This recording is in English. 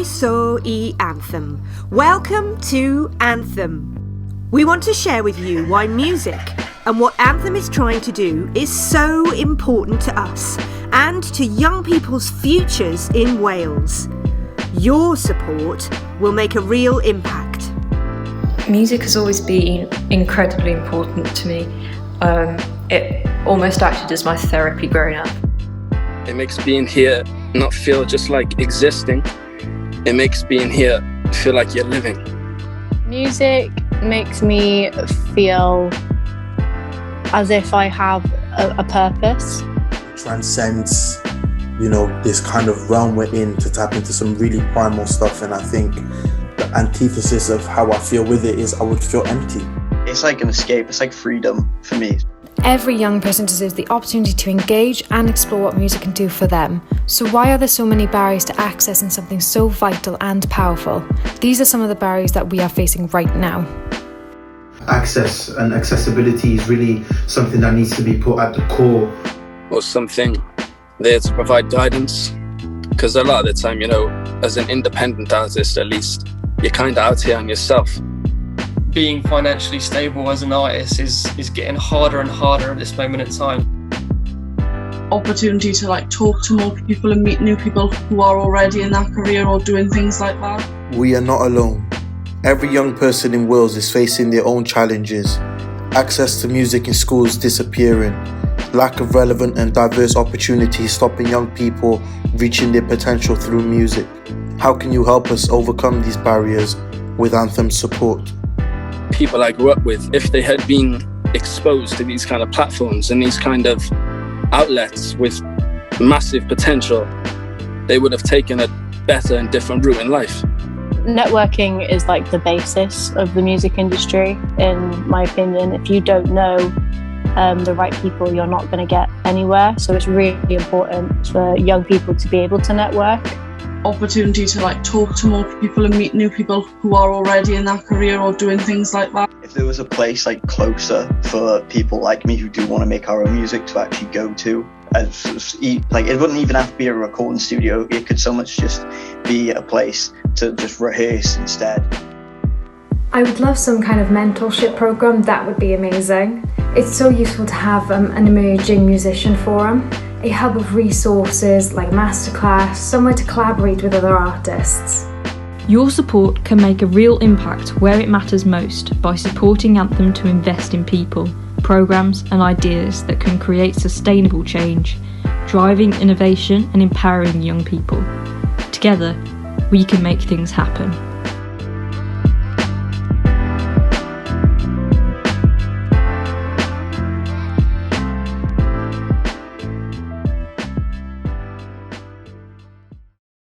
Croeso I Anthem. Welcome to Anthem. We want to share with you why music and what Anthem is trying to do is so important to us and to young people's futures in Wales. Your support will make a real impact. Music has always been incredibly important to me. It almost acted as my therapy growing up. It makes being here not feel just like existing. It makes being here feel like you're living. Music makes me feel as if I have a purpose. It transcends, this kind of realm we're in to tap into some really primal stuff, and I think the antithesis of how I feel with it is I would feel empty. It's like an escape, it's like freedom for me. Every young person deserves the opportunity to engage and explore what music can do for them. So why are there so many barriers to accessing something so vital and powerful? These are some of the barriers that we are facing right now. Access and accessibility is really something that needs to be put at the core. Or something there to provide guidance. Because a lot of the time, as an independent artist at least, you're kind of out here on yourself. Being financially stable as an artist is getting harder and harder at this moment in time. Opportunity to talk to more people and meet new people who are already in that career or doing things like that. We are not alone. Every young person in Wales is facing their own challenges. Access to music in schools disappearing. Lack of relevant and diverse opportunities stopping young people reaching their potential through music. How can you help us overcome these barriers with Anthem's support? People I grew up with, if they had been exposed to these kind of platforms and these kind of outlets with massive potential, they would have taken a better and different route in life. Networking is the basis of the music industry, in my opinion. If you don't know the right people, you're not going to get anywhere. So it's really important for young people to be able to network. Opportunity to talk to more people and meet new people who are already in that career or doing things like that. If there was a place closer for people like me who do want to make our own music to actually go to, it wouldn't even have to be a recording studio. It could so much just be a place to just rehearse instead. I would love some kind of mentorship program. That would be amazing. It's so useful to have an emerging musician forum, a hub of resources like masterclass, somewhere to collaborate with other artists. Your support can make a real impact where it matters most by supporting Anthem to invest in people, programmes and ideas that can create sustainable change, driving innovation and empowering young people. Together, we can make things happen.